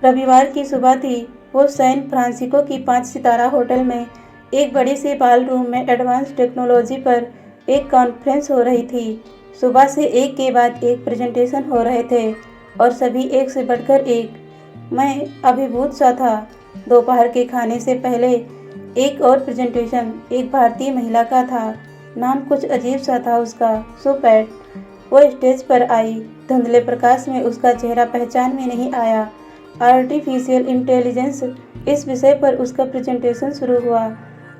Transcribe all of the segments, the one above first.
रविवार की सुबह थी। वो सैन फ्रांसिस्को की 5 सितारा होटल में एक बड़ी सी बाल रूम में एडवांस टेक्नोलॉजी पर एक कॉन्फ्रेंस हो रही थी। सुबह से एक के बाद एक प्रेजेंटेशन हो रहे थे और सभी एक से बढ़कर एक। मैं अभिभूत सा था। दोपहर के खाने से पहले एक और प्रेजेंटेशन एक भारतीय महिला का था। नाम कुछ अजीब सा था उसका, सुपैट। वो स्टेज पर आई। धुंधले प्रकाश में उसका चेहरा पहचान में नहीं आया। आर्टिफिशियल इंटेलिजेंस इस विषय पर उसका प्रेजेंटेशन शुरू हुआ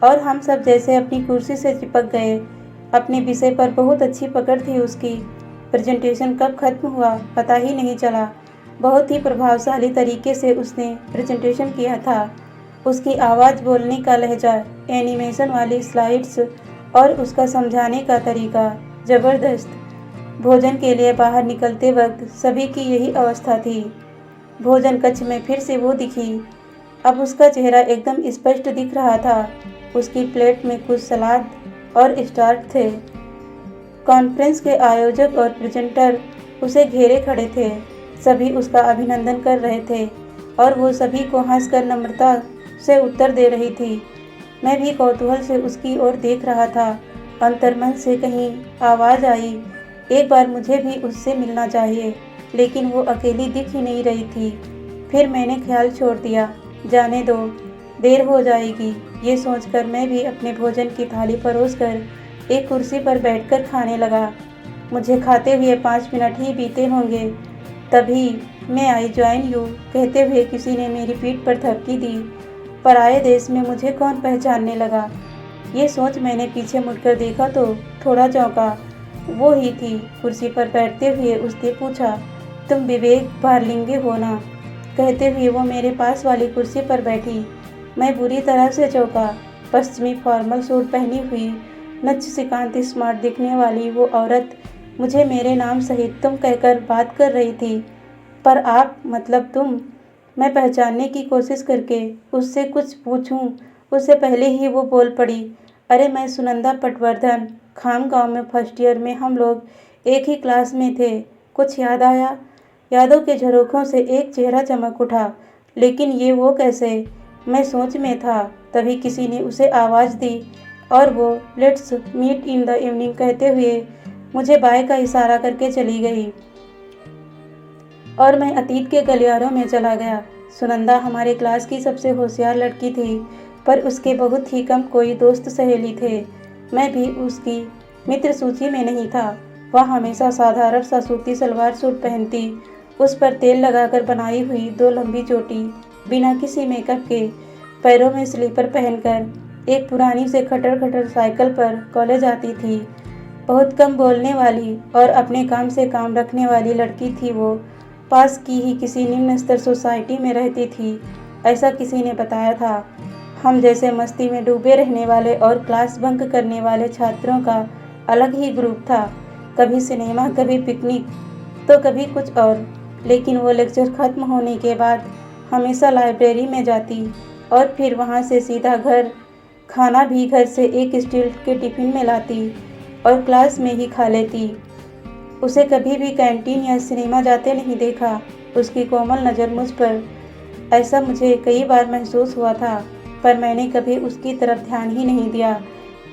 और हम सब जैसे अपनी कुर्सी से चिपक गए। अपने विषय पर बहुत अच्छी पकड़ थी उसकी। प्रेजेंटेशन कब खत्म हुआ पता ही नहीं चला। बहुत ही प्रभावशाली तरीके से उसने प्रेजेंटेशन किया था। उसकी आवाज़, बोलने का लहजा, एनिमेशन वाली स्लाइड्स और उसका समझाने का तरीका ज़बरदस्त। भोजन के लिए बाहर निकलते वक्त सभी की यही अवस्था थी। भोजन कक्ष में फिर से वो दिखी। अब उसका चेहरा एकदम स्पष्ट दिख रहा था। उसकी प्लेट में कुछ सलाद और स्टार्ट थे। कॉन्फ्रेंस के आयोजक और प्रेजेंटर उसे घेरे खड़े थे। सभी उसका अभिनंदन कर रहे थे और वो सभी को हंसकर नम्रता से उत्तर दे रही थी। मैं भी कौतूहल से उसकी ओर देख रहा था। अंतर्मन से कहीं आवाज़ आई, एक बार मुझे भी उससे मिलना चाहिए, लेकिन वो अकेली दिख ही नहीं रही थी। फिर मैंने ख्याल छोड़ दिया, जाने दो, देर हो जाएगी। ये सोचकर मैं भी अपने भोजन की थाली परोसकर एक कुर्सी पर बैठकर खाने लगा। मुझे खाते हुए 5 मिनट ही बीते होंगे, तभी मैं आई ज्वाइन यू कहते हुए किसी ने मेरी पीठ पर थपकी दी। पराये देश में मुझे कौन पहचानने लगा, ये सोच मैंने पीछे मुड़कर देखा तो थोड़ा चौंका। वो ही थी। कुर्सी पर बैठते हुए उसने पूछा, तुम विवेक भारलिंगे हो ना? कहते हुए वो मेरे पास वाली कुर्सी पर बैठी। मैं बुरी तरह से चौंका। पश्चिमी फॉर्मल सूट पहनी हुई, नच्च सिकांत स्मार्ट दिखने वाली वो औरत मुझे मेरे नाम सहित तुम कहकर बात कर रही थी। पर आप, मतलब तुम? मैं पहचानने की कोशिश करके उससे कुछ पूछूं, उससे पहले ही वो बोल पड़ी, अरे मैं सुनंदा पटवर्धन, खाम गांव में फर्स्ट ईयर में हम लोग एक ही क्लास में थे। कुछ याद आया? यादों के झरोखों से एक चेहरा चमक उठा, लेकिन ये वो कैसे? मैं सोच में था। तभी किसी ने उसे आवाज़ दी और वो let's meet in the evening कहते हुए मुझे बाय का इशारा करके चली गई और मैं अतीत के गलियारों में चला गया। सुनंदा हमारे क्लास की सबसे होशियार लड़की थी, पर उसके बहुत ही कम कोई दोस्त सहेली थे। मैं भी उसकी मित्र सूची में नहीं था। वह हमेशा साधारण सा सूती सलवार सूट पहनती, उस पर तेल लगाकर बनाई हुई 2 लंबी चोटी, बिना किसी मेकअप के, पैरों में स्लीपर पहनकर एक पुरानी से खटर खटर साइकिल पर कॉलेज आती थी। बहुत कम बोलने वाली और अपने काम से काम रखने वाली लड़की थी वो। पास की ही किसी निम्न स्तर सोसाइटी में रहती थी, ऐसा किसी ने बताया था। हम जैसे मस्ती में डूबे रहने वाले और क्लास बंक करने वाले छात्रों का अलग ही ग्रुप था। कभी सिनेमा, कभी पिकनिक, तो कभी कुछ और। लेकिन वो लेक्चर खत्म होने के बाद हमेशा लाइब्रेरी में जाती और फिर वहाँ से सीधा घर। खाना भी घर से एक स्टील के टिफ़िन में लाती और क्लास में ही खा लेती। उसे कभी भी कैंटीन या सिनेमा जाते नहीं देखा। उसकी कोमल नज़र मुझ पर, ऐसा मुझे कई बार महसूस हुआ था, पर मैंने कभी उसकी तरफ ध्यान ही नहीं दिया।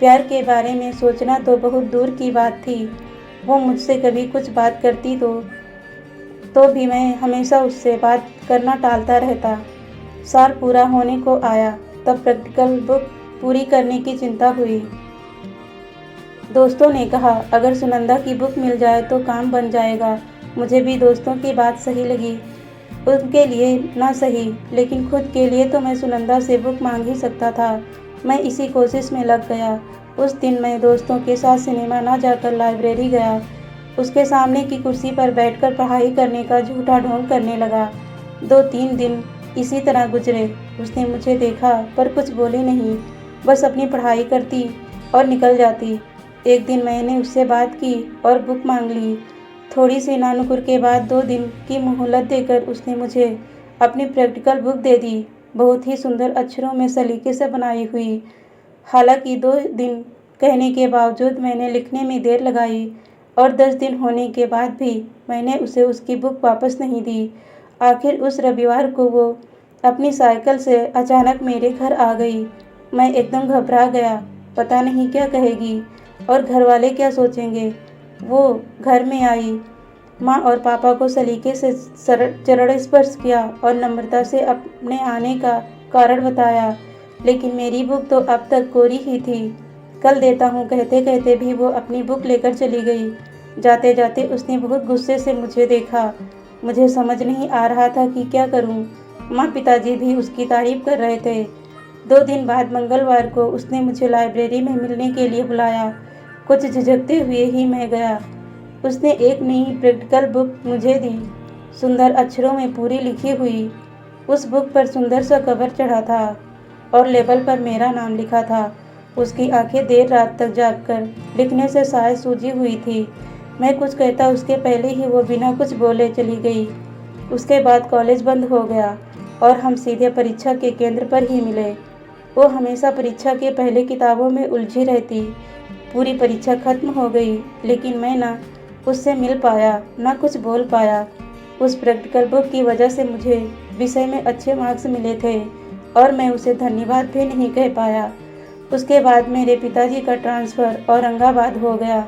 प्यार के बारे में सोचना तो बहुत दूर की बात थी। वो मुझसे कभी कुछ बात करती तो भी मैं हमेशा उससे बात करना टालता रहता। साल पूरा होने को आया, तब प्रैक्टिकल बुक पूरी करने की चिंता हुई। दोस्तों ने कहा, अगर सुनंदा की बुक मिल जाए तो काम बन जाएगा। मुझे भी दोस्तों की बात सही लगी। उनके लिए ना सही, लेकिन खुद के लिए तो मैं सुनंदा से बुक मांग ही सकता था। मैं इसी कोशिश में लग गया। उस दिन मैं दोस्तों के साथ सिनेमा ना जाकर लाइब्रेरी गया। उसके सामने की कुर्सी पर बैठकर पढ़ाई करने का झूठा ढोंग करने लगा। 2-3 दिन इसी तरह गुजरे। उसने मुझे देखा पर कुछ बोली नहीं, बस अपनी पढ़ाई करती और निकल जाती। एक दिन मैंने उससे बात की और बुक मांग ली। थोड़ी सी नानुकुर के बाद 2 दिन की मोहलत देकर उसने मुझे अपनी प्रैक्टिकल बुक दे दी, बहुत ही सुंदर अक्षरों में सलीके से बनाई हुई। हालांकि 2 दिन कहने के बावजूद मैंने लिखने में देर लगाई और 10 दिन होने के बाद भी मैंने उसे उसकी बुक वापस नहीं दी। आखिर उस रविवार को वो अपनी साइकिल से अचानक मेरे घर आ गई। मैं एकदम घबरा गया, पता नहीं क्या कहेगी और घर वाले क्या सोचेंगे। वो घर में आई, माँ और पापा को सलीके से चरण स्पर्श किया और नम्रता से अपने आने का कारण बताया, लेकिन मेरी बुक तो अब तक कोरी ही थी। कल देता हूँ कहते कहते भी वो अपनी बुक लेकर चली गई। जाते जाते उसने बहुत गुस्से से मुझे देखा। मुझे समझ नहीं आ रहा था कि क्या करूँ। माँ पिताजी भी उसकी तारीफ कर रहे थे। 2 दिन बाद मंगलवार को उसने मुझे लाइब्रेरी में मिलने के लिए बुलाया। कुछ झिझकते हुए ही मैं गया। उसने एक नई प्रैक्टिकल बुक मुझे दी, सुंदर अक्षरों में पूरी लिखी हुई। उस बुक पर सुंदर सा कवर चढ़ा था और लेबल पर मेरा नाम लिखा था। उसकी आंखें देर रात तक जागकर लिखने से शायद सूजी हुई थी। मैं कुछ कहता उसके पहले ही वो बिना कुछ बोले चली गई। उसके बाद कॉलेज बंद हो गया और हम सीधे परीक्षा के केंद्र पर ही मिले। वो हमेशा परीक्षा के पहले किताबों में उलझी रहती। पूरी परीक्षा खत्म हो गई, लेकिन मैं ना उससे मिल पाया, ना कुछ बोल पाया। उस प्रैक्टिकल बुक की वजह से मुझे विषय में अच्छे मार्क्स मिले थे और मैं उसे धन्यवाद भी नहीं कह पाया। उसके बाद मेरे पिताजी का ट्रांसफ़र औरंगाबाद हो गया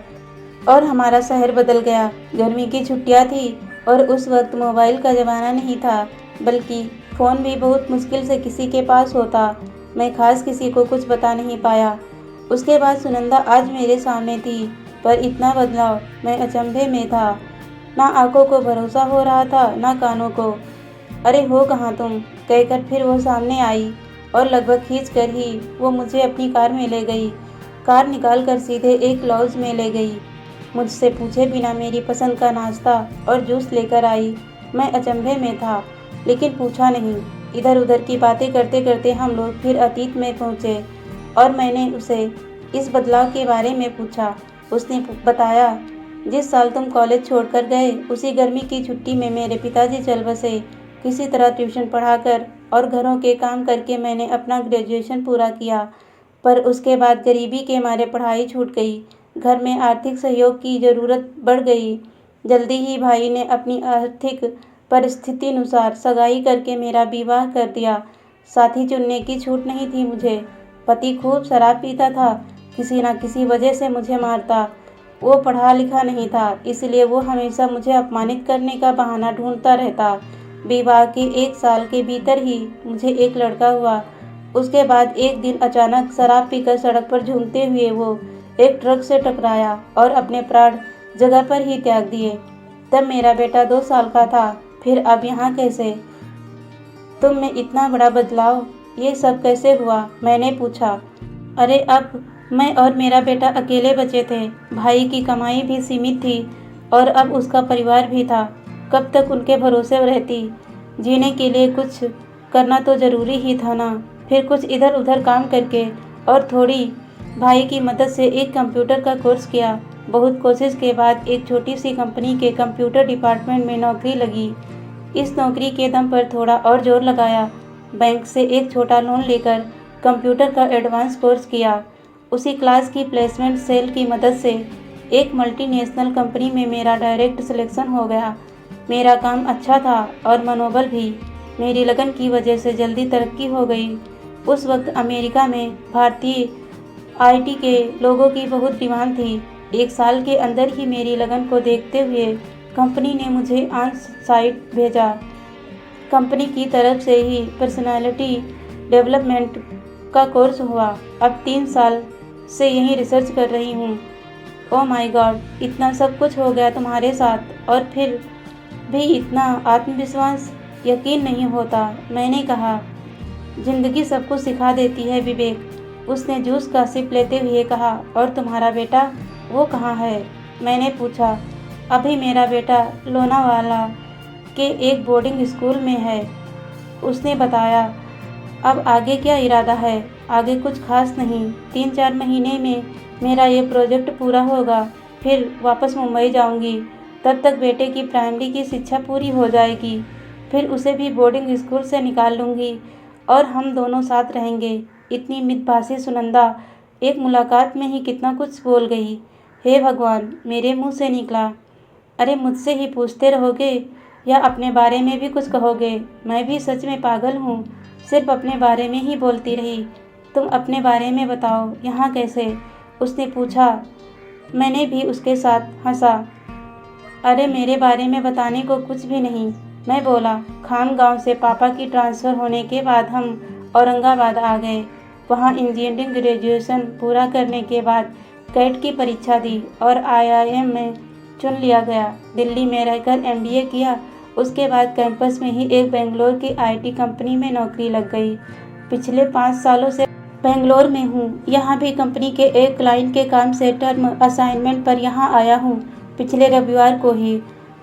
और हमारा शहर बदल गया। गर्मी की छुट्टियां थी और उस वक्त मोबाइल का ज़माना नहीं था, बल्कि फ़ोन भी बहुत मुश्किल से किसी के पास होता। मैं खास किसी को कुछ बता नहीं पाया। उसके बाद सुनंदा आज मेरे सामने थी, पर इतना बदलाव, मैं अचंभे में था। ना आंखों को भरोसा हो रहा था, ना कानों को। अरे हो कहाँ तुम, कहकर फिर वो सामने आई और लगभग खींच कर ही वो मुझे अपनी कार में ले गई। कार निकाल कर सीधे एक लॉज में ले गई। मुझसे पूछे बिना मेरी पसंद का नाश्ता और जूस लेकर आई। मैं अचंभे में था, लेकिन पूछा नहीं। इधर उधर की बातें करते करते हम लोग फिर अतीत में पहुँचे और मैंने उसे इस बदलाव के बारे में पूछा। उसने बताया, जिस साल तुम कॉलेज छोड़कर गए, उसी गर्मी की छुट्टी में मेरे पिताजी चल बसे। किसी तरह ट्यूशन पढ़ाकर और घरों के काम करके मैंने अपना ग्रेजुएशन पूरा किया, पर उसके बाद गरीबी के मारे पढ़ाई छूट गई। घर में आर्थिक सहयोग की ज़रूरत बढ़ गई। जल्दी ही भाई ने अपनी आर्थिक परिस्थिति अनुसार सगाई करके मेरा विवाह कर दिया। साथी चुनने की छूट नहीं थी मुझे। पति खूब शराब पीता था, किसी न किसी वजह से मुझे मारता। वो पढ़ा लिखा नहीं था, इसलिए वो हमेशा मुझे अपमानित करने का बहाना ढूंढता रहता। विवाह के 1 साल के भीतर ही मुझे एक लड़का हुआ। उसके बाद एक दिन अचानक शराब पीकर सड़क पर झूमते हुए वो एक ट्रक से टकराया और अपने प्राण जगह पर ही त्याग दिए। तब मेरा बेटा 2 साल का था। फिर अब यहाँ कैसे? तुम में इतना बड़ा बदलाव, ये सब कैसे हुआ? मैंने पूछा। अरे अब मैं और मेरा बेटा अकेले बचे थे। भाई की कमाई भी सीमित थी और अब उसका परिवार भी था। कब तक उनके भरोसे रहती? जीने के लिए कुछ करना तो ज़रूरी ही था ना। फिर कुछ इधर उधर काम करके और थोड़ी भाई की मदद से एक कंप्यूटर का कोर्स किया। बहुत कोशिश के बाद एक छोटी सी कंपनी के कंप्यूटर डिपार्टमेंट में नौकरी लगी। इस नौकरी के दम पर थोड़ा और जोर लगाया। बैंक से एक छोटा लोन लेकर कंप्यूटर का एडवांस कोर्स किया। उसी क्लास की प्लेसमेंट सेल की मदद से एक मल्टीनेशनल कंपनी में मेरा डायरेक्ट सिलेक्शन हो गया। मेरा काम अच्छा था और मनोबल भी। मेरी लगन की वजह से जल्दी तरक्की हो गई। उस वक्त अमेरिका में भारतीय आईटी के लोगों की बहुत डिमांड थी। 1 साल के अंदर ही मेरी लगन को देखते हुए कंपनी ने मुझे ऑन साइट भेजा। कंपनी की तरफ से ही पर्सनालिटी डेवलपमेंट का कोर्स हुआ। अब 3 साल से यहीं रिसर्च कर रही हूँ। ओह माय गॉड, इतना सब कुछ हो गया तुम्हारे साथ और फिर भी इतना आत्मविश्वास, यकीन नहीं होता। मैंने कहा, जिंदगी सब कुछ सिखा देती है विवेक। उसने जूस का सिप लेते हुए कहा, और तुम्हारा बेटा, वो कहाँ है? मैंने पूछा। अभी मेरा बेटा लोनावाला के एक बोर्डिंग स्कूल में है, उसने बताया। अब आगे क्या इरादा है? आगे कुछ खास नहीं। 3-4 महीने में मेरा ये प्रोजेक्ट पूरा होगा, फिर वापस मुंबई जाऊंगी। तब तक बेटे की प्राइमरी की शिक्षा पूरी हो जाएगी। फिर उसे भी बोर्डिंग स्कूल से निकाल लूँगी और हम दोनों साथ रहेंगे। इतनी मितभाषी सुनंदा एक मुलाकात में ही कितना कुछ बोल गई। हे भगवान, मेरे मुंह से निकला। अरे मुझसे ही पूछते रहोगे? या अपने बारे में भी कुछ कहोगे? मैं भी सच में पागल हूँ, सिर्फ अपने बारे में ही बोलती रही। तुम अपने बारे में बताओ, यहाँ कैसे? उसने पूछा। मैंने भी उसके साथ हंसा। अरे मेरे बारे में बताने को कुछ भी नहीं, मैं बोला। खामगांव से पापा की ट्रांसफ़र होने के बाद हम औरंगाबाद आ गए। वहाँ इंजीनियरिंग ग्रेजुएशन पूरा करने के बाद कैट की परीक्षा दी और IIM में चुन लिया गया। दिल्ली में रहकर MBA किया। उसके बाद कैंपस में ही एक बेंगलोर की IT कंपनी में नौकरी लग गई। पिछले 5 सालों से बेंगलोर में हूँ। यहाँ भी कंपनी के एक क्लाइंट के काम से टर्म असाइनमेंट पर यहाँ आया हूँ। पिछले रविवार को ही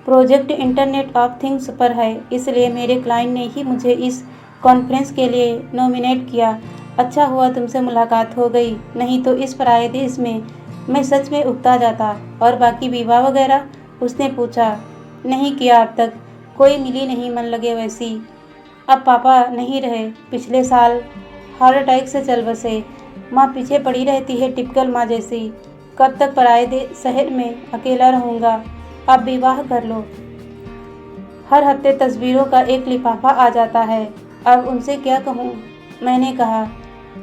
प्रोजेक्ट इंटरनेट ऑफ थिंग्स पर है, इसलिए मेरे क्लाइंट ने ही मुझे इस कॉन्फ्रेंस के लिए नॉमिनेट किया। अच्छा हुआ तुमसे मुलाकात हो गई, नहीं तो इस पराये देश में मैं सच में उकता जाता। और बाकी विवाह वगैरह? उसने पूछा। नहीं किया अब तक, कोई मिली नहीं मन लगे वैसी। अब पापा नहीं रहे, पिछले साल हार्ट अटैक से चल बसे। माँ पीछे पड़ी रहती है, टिपिकल माँ जैसी। कब तक पराये शहर में अकेला रहूँगा? अब विवाह कर लो। हर हफ्ते तस्वीरों का एक लिफाफा आ जाता है, अब उनसे क्या कहूँ? मैंने कहा।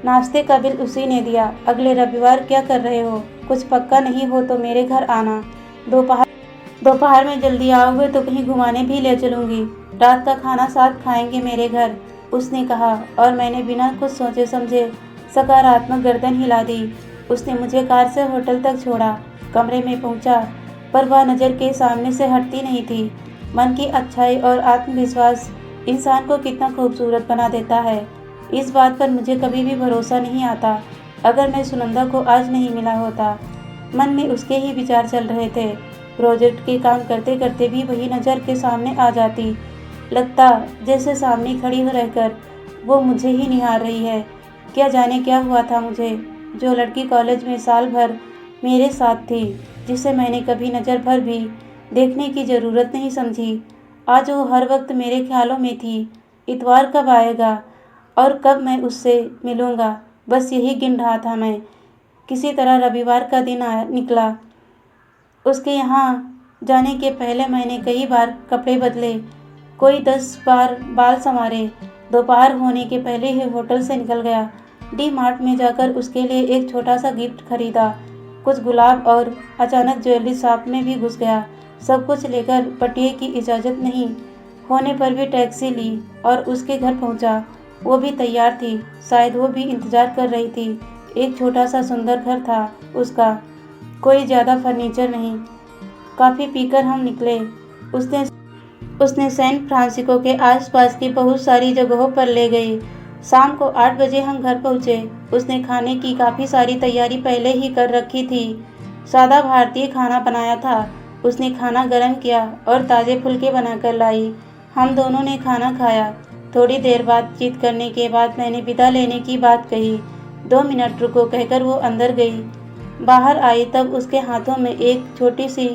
नाश्ते का बिल उसी ने दिया। अगले रविवार क्या कर रहे हो? कुछ पक्का नहीं हो तो मेरे घर आना। दोपहर में जल्दी आओगे तो कहीं घुमाने भी ले चलूँगी। रात का खाना साथ खाएंगे मेरे घर, उसने कहा। और मैंने बिना कुछ सोचे समझे सकारात्मक गर्दन हिला दी। उसने मुझे कार से होटल तक छोड़ा। कमरे में पहुंचा, पर वह नज़र के सामने से हटती नहीं थी। मन की अच्छाई और आत्मविश्वास इंसान को कितना खूबसूरत बना देता है, इस बात पर मुझे कभी भी भरोसा नहीं आता। अगर मैं सुनंदा को आज नहीं मिला होता। मन में उसके ही विचार चल रहे थे। प्रोजेक्ट के काम करते करते भी वही नज़र के सामने आ जाती। लगता जैसे सामने खड़ी हो रहकर वो मुझे ही निहार रही है। क्या जाने क्या हुआ था मुझे। जो लड़की कॉलेज में साल भर मेरे साथ थी, जिसे मैंने कभी नज़र भर भी देखने की ज़रूरत नहीं समझी, आज वो हर वक्त मेरे ख्यालों में थी। इतवार कब आएगा और कब मैं उससे मिलूँगा, बस यही गिन रहा था मैं। किसी तरह रविवार का दिन निकला। उसके यहाँ जाने के पहले मैंने कई बार कपड़े बदले, कोई 10 बार बाल संवारे। दोपहर होने के पहले ही होटल से निकल गया। D-Mart में जाकर उसके लिए एक छोटा सा गिफ्ट खरीदा, कुछ गुलाब, और अचानक ज्वेलरी शॉप में भी घुस गया। सब कुछ लेकर पटिए की इजाज़त नहीं होने पर भी टैक्सी ली और उसके घर पहुंचा। वो भी तैयार थी, शायद वो भी इंतज़ार कर रही थी। एक छोटा सा सुंदर घर था उसका, कोई ज़्यादा फर्नीचर नहीं। कॉफ़ी पीकर हम निकले। उसने सैन फ्रांसिस्को के आसपास की बहुत सारी जगहों पर ले गई। शाम को 8 बजे हम घर पहुँचे। उसने खाने की काफ़ी सारी तैयारी पहले ही कर रखी थी। सादा भारतीय खाना बनाया था। उसने खाना गर्म किया और ताज़े फुलके बनाकर लाई। हम दोनों ने खाना खाया। थोड़ी देर बातचीत करने के बाद मैंने विदा लेने की बात कही। 2 मिनट रुको कहकर वो अंदर गई। बाहर आई तब उसके हाथों में एक छोटी सी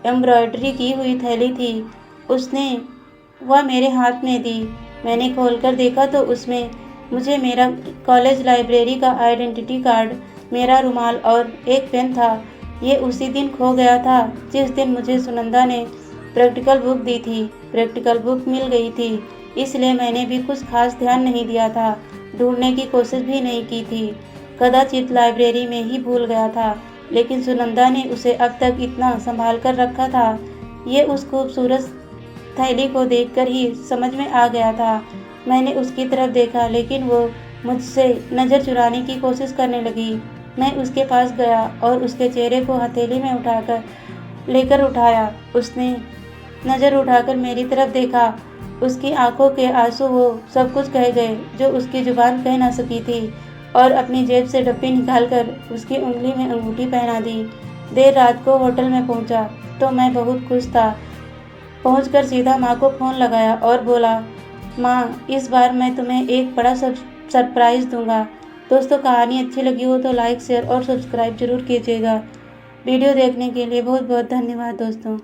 एम्ब्रॉयडरी की हुई थैली थी। उसने वह मेरे हाथ में दी। मैंने खोलकर देखा तो उसमें मुझे मेरा कॉलेज लाइब्रेरी का आइडेंटिटी कार्ड, मेरा रुमाल और एक पेन था। ये उसी दिन खो गया था जिस दिन मुझे सुनंदा ने प्रैक्टिकल बुक दी थी। प्रैक्टिकल बुक मिल गई थी, इसलिए मैंने भी कुछ खास ध्यान नहीं दिया था, ढूंढने की कोशिश भी नहीं की थी। कदाचित लाइब्रेरी में ही भूल गया था, लेकिन सुनंदा ने उसे अब तक इतना संभाल कर रखा था। ये उस खूबसूरत थैली को देखकर ही समझ में आ गया था। मैंने उसकी तरफ देखा, लेकिन वो मुझसे नज़र चुराने की कोशिश करने लगी। मैं उसके पास गया और उसके चेहरे को हथेली में लेकर उठाया। उसने नज़र उठाकर मेरी तरफ देखा। उसकी आंखों के आंसू वो सब कुछ कह गए जो उसकी जुबान कह ना सकी थी, और अपनी जेब से डब्बी निकालकर उसकी उंगली में अंगूठी पहना दी। देर रात को होटल में पहुंचा तो मैं बहुत खुश था। पहुंचकर सीधा माँ को फ़ोन लगाया और बोला, माँ, इस बार मैं तुम्हें एक बड़ा सरप्राइज़ दूंगा। दोस्तों, कहानी अच्छी लगी हो तो लाइक, शेयर और सब्सक्राइब जरूर कीजिएगा। वीडियो देखने के लिए बहुत बहुत धन्यवाद दोस्तों।